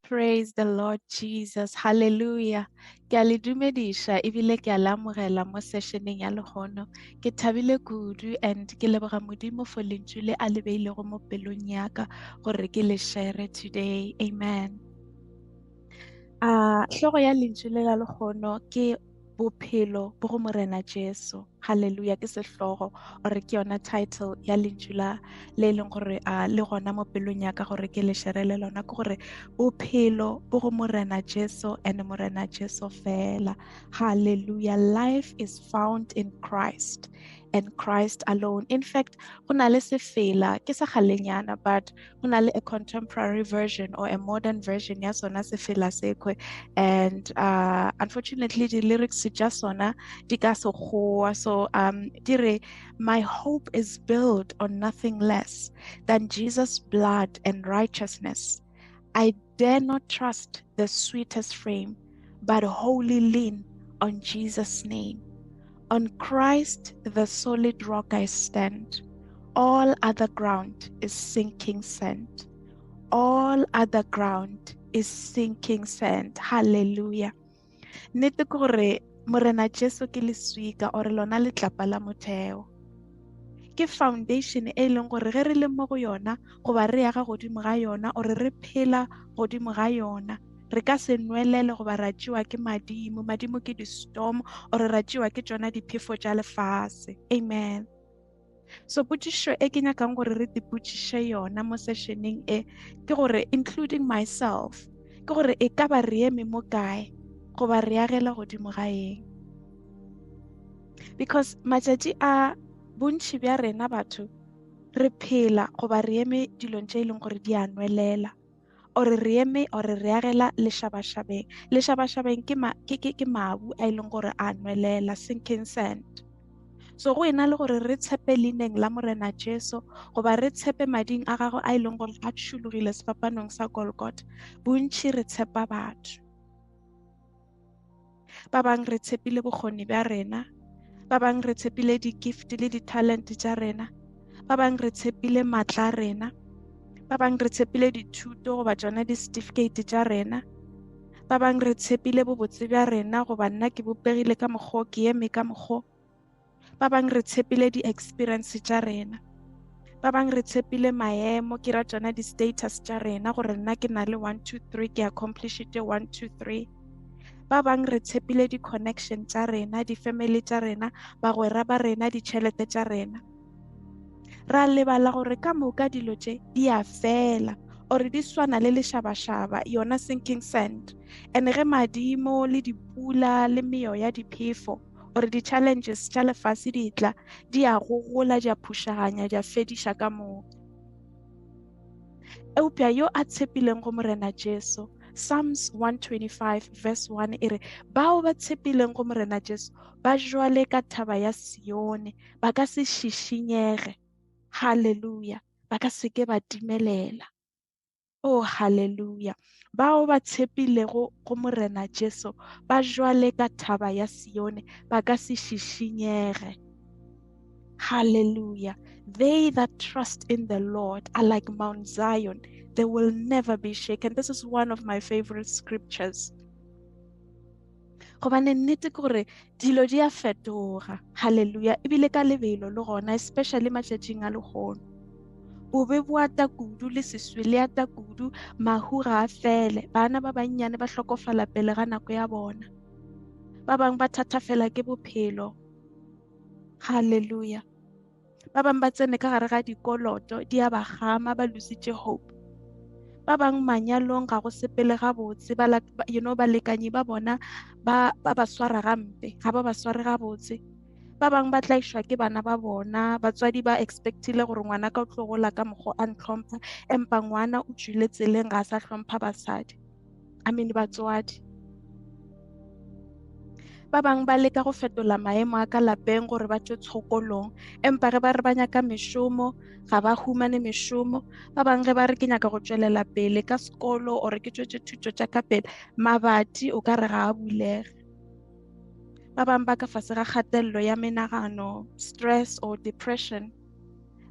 Praise the Lord Jesus. Hallelujah. Ke a le dumedisha ebile ke a le amogela mo sessioneng ya legono. Ke thabile kudu and ke leboga Modimo for lentswe le a le beilego mo pelong yaka gore ke le share today. Amen. Hlogo ya lentswe le la legono ke bophelo bo go morena Jesu. Hallelujah ke sehlogo or ke yona title ya lentswe la le leng gore le gona mo pelong yaka gore ke le share le lona ke gore bophelo bo go morena Jesu and morena Jesu fela. Hallelujah. Life is found in Christ and Christ alone. In fact, go na le sefela ke sa galenyana but go na le a contemporary version or a modern version ya sona sefela sekwe and unfortunately the lyrics tja sona di ka sekgowa so di re my hope is built on nothing less than Jesus' blood and righteousness. I dare not trust the sweetest frame, but wholly lean on Jesus' name. On Christ, the solid rock I stand. All other ground is sinking sand. All other ground is sinking sand. Hallelujah. Nnete ke gore morena Jesu ke leswika or lona letlapa la motheo. Ke foundation e leng gore ge re le mo go yona goba re ya ga godimo ga yona or re phela godimo ga yona re ka se nwelele goba ra tšewa ke madimo ke di-storm or ra tšewa ke tsona diphefo tša lefase. Amen. So potšišo e ke nyakang gore re dipotšiše yona mo sessioneng e ke gore including myself ke gore e ka ba re eme mo kae goba re agela godimo ga eng. Because matšatši a bontši bja rena batho re phela goba re eme dilong tše e leng gore di a nwelela or re eme or re agela lešabašabeng. Lešabašabeng ke mabu a e leng gore a nwelela, sinking sand. So go ena le gore re tshepe leineng la morena Jesu goba re tshepe mading a gagwe a e leng gore a tšhologile sefapanong sa Golgotha. Bontši re tshepa batho. Ba bang re tshepile bokgoni bja rena, ba bang re tshepile di-gift le di-talent tša rena, ba bang re tshepile maatla a rena, ba bang re tshepile dithuto goba tsona di-certificate tša rena, ba bang re tshepile bobotse bja rena goba nna ke bopegile ka mokgwa ke eme ka mokgwa, ba bang re tshepile di-experience tša rena, ba bang re tshepile maemo ke ra tsona di-status tša rena gore nna ke na le 1 2 3 ke accomplishite 1 2 3. Ba bang re tshepile di-connection tša rena, di-family tša rena, bagwera ba rena, ditšhelete tša rena. Ra lebala gore ka moka dilo tše di a fela or di swana le lešabašaba yona sinking sand. And ge madimo le dipula le meo ya diphefo or di-challenges tša lefase di tla di a gogola, di a phušaganya, di a fediša ka moka. Eupša yo a tshepileng go morena Jesu, Psalms 125 verse 1 e re bao ba tshepileng go morena Jesu ba jwale ka thaba ya Sione, ba ka se šišinyege. Hallelujah. Ba ka seke ba timelela. Oh hallelujah. Bao ba tshepilego go morena Jesu ba jwale ka thaba ya Sione, ba ka se šišinyege. Hallelujah. They that trust in the Lord are like Mount Zion. They will never be shaken. This is one of my favorite scriptures. Gobane nnete ke gore dilo di a fetoga. Hallelujah. Ebile ka lebelo le gona, especially matšatšing a legono. Bobe bo ata kudu le seswi le ata kudu, mahu ga a fele. Bana ba bannyane ba hlokofala pele ga nako ya bona. Ba bang ba thatafela ke bophelo. Hallelujah. Ba bang ba tsene ka gare ga dikoloto di a ba gama, ba lositše hope. Ba bang manyalong ga go sepele ga botse, balekanyi ba bona ba swara gampe, ga ba sware ga botse. Ba bang ba tlaishwa ke bana ba bona, batswadi ba expectile gore ngwana ka o tlo gola ka mokgwa a ntlhompha, empa ngwana o tswile tseleng ga a sa hlompha basadi. Batswadi. Ba bang ba leka go fetola maemo a ka lapeng gore ba tšwe tshokolong, empa ge ba re ba nyaka mešomo ga ba humane mešomo. Ba bang ge ba re ke nyaka go tšwelela pele ka sekolo or ke tšwetše thuto tša ka pele, mabati o ka re ga a bulege. Ba bang ba ka fase ga kgatelelo ya menagano, stress or depression.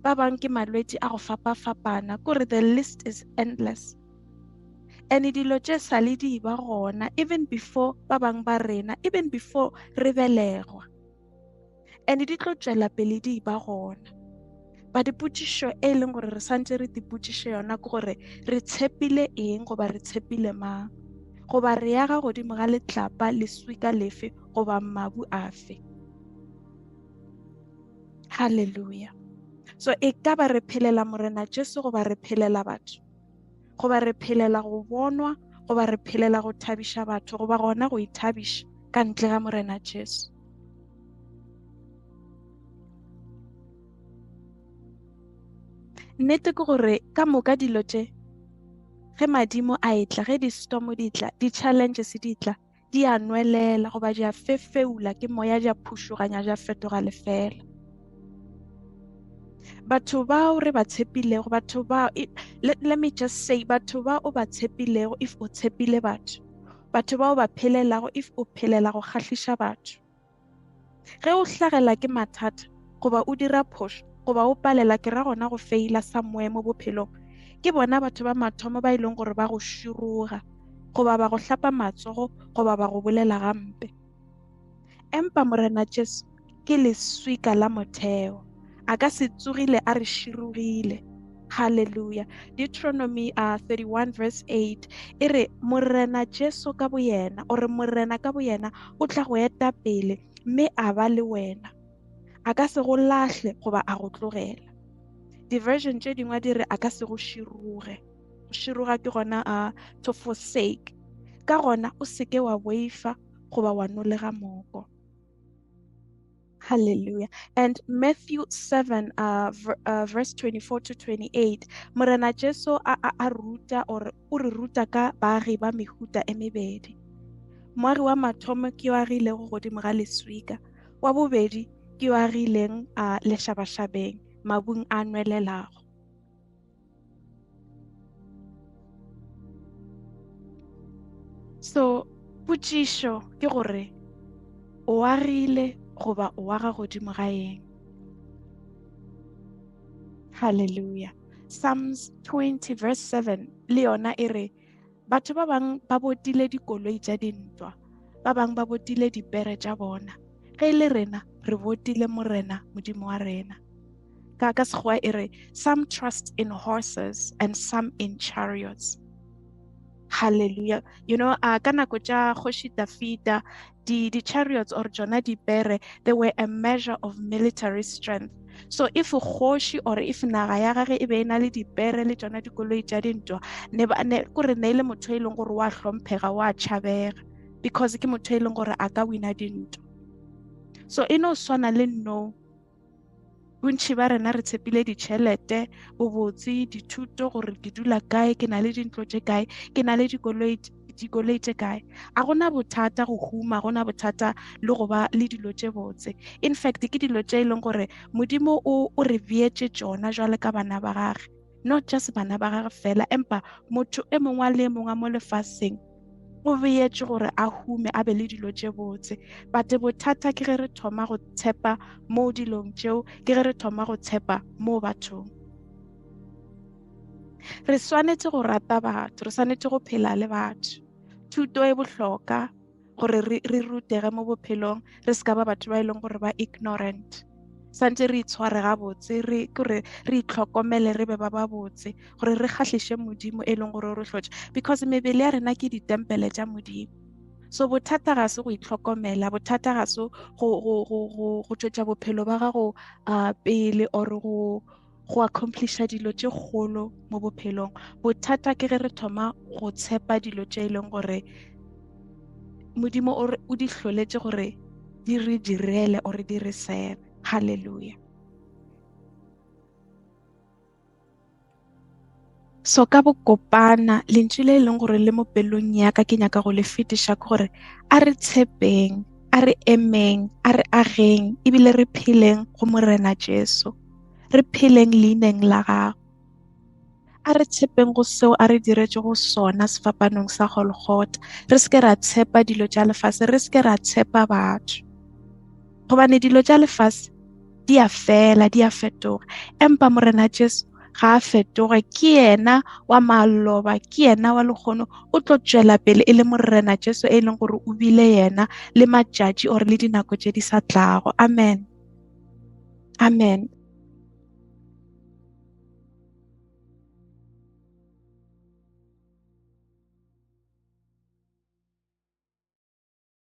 Ba bang ke malwetši a go fapa-fapana, kore the list is endless. and dilo tše sale di ba gona even before ba bang ba rena, even before re belegwa, and di tlo tšwela pele di ba gona. Ba dipotšišo e leng gore re santse re dipotšiše yona ke gore re tshepile eng goba re tshepile mang, goba re yaga godimo ga letlapa leswika lefe goba mabu afe. Hallelujah. So e ka ba re phelela morena Jesu goba re phelela batho, goba re phelela go bonwa, goba re phelela go thabiša batho, goba gona go ithabiša ka ntle ga morena Jesu. Nnete ke gore ka moka dilo tše, ge madimo a etla, ge di-storm di tla, di-challenges di tla, di a nwelela goba di a fefeula ke moya, di a phušuganya, di a fetoga lefela. Batho bao re ba tshepilego, batho bao, let me just say, batho bao o ba tshepilego if o tshepile batho, batho bao ba phelelago if o phelela go kgahliša batho. Ge o hlagela ke mathata goba o dira phošo goba o palela ke ra gona go feila somewhere mo bophelong, ke bona batho ba mathomo ba e leng gore ba go široga goba ba go hlapa matsogo goba ba go bolela gampe. Empa morena Jesu ke leswika la motheo, a ka se tsogile a re širogile. Hallelujah. Deuteronomy 31 verse 8 e re morena Jesu ka boyena, o re morena ka boyena o tla go eta pele mme a ba le wena, a ka se go lahle goba a go tlogela. Diversion tše dingwe di re a ka se go široge. Go široga ke gona to forsake, ka gona o seke wa boifa goba wa nolega moko. Hallelujah. And Matthew 7 verse 24 to 28, morena Jesu a ruta or o re ruta ka baagi ba mehuta e mebedi. Moagi wa mathomo ke yo agilego godimo ga leswika, wa bobedi ke yo agileng lešabašabeng, mabung a nwelelago. So potšišo ke gore o agile goba o aga godimo ga eng. Hallelujah. Psalms 20 verse 7 le yona e re batho ba bang ba botile dikoloi tša dintwa, ba bang ba botile dipere tša bona, ge le rena re botile morena modimo wa rena. Ka sekgowa e re some trust in horses and some in chariots. Hallelujah. You know, ka nako tša kgoši Dafita, di-chariots or tsona dipere, they were a measure of military strength. So if kgoši or if naga ya gage e be e na le dipere le tsona dikoloi tša dintwa, kore ne ile motho e leng gore wa hlomphega, wa tšhabega, because ke motho e leng gore a ka wina dintwa. So e no swana le no, bontši ba rena re tshepile ditšhelete, bobotse, dithuto, gore ke dula kae, ke na le dintlo tše kae, ke na le dikoloi tše kae. A gona bothata go huma, gona bothata le go ba le dilo tše botse. In fact ke dilo tše e leng gore modimo o re beetše tšona jwale ka bana ba gage, not just bana ba gage fela, empa motho e mongwe le mongwe mo lefaseng o beetše gore a hume, a be le dilo tše botse. But bothata ke ge re thoma go tshepa mo dilong tšeo, ke ge re thoma go tshepa mo bathong. Re swanetše go rata batho, re swanetše go phela le batho. Thuto e bohloka gore re rutege mo bophelong, re ska ba batho ba e leng gore ba ignorant. Santse re itshware gabotse, re itlhokomele, re be ba botse, gore re kgahliše modimo e leng gore o re hlotše, because mebele ya rena ke ditempele tša modimo. So bothata ga se go itlhokomela, bothata ga se go tšwetša bophelo ba gago pele or go accomplisha dilo tše kgolo mo bophelong. Bothata ke ge re thoma go tshepa dilo tše e leng gore modimo o di hloletše gore di re direle or di re sebe. Hallelujah. So ka bokopana lentswe le leng gore le mo pelong ya ka ke nyaka go le fetiša ke gore a re tshepeng, a re emeng, a re ageng, ebile re pheleng go morena Jesu, re pheleng leineng la gago. A re tshepeng go seo a re diretše go sona sefapanong sa Golgotha. Re seke ra tshepa dilo tša lefase, re seke ra tshepa batho, gobane dilo tša lefase di a fela, di a fetoga, empa morena Jesu ga a fetoge, ke yena wa maloba, ke yena wa lekgono. O tlo tšwela pele e le morena Jesu e leng gore o bile yena le matšatši or le dinako tše di sa tlago. Amen. Amen.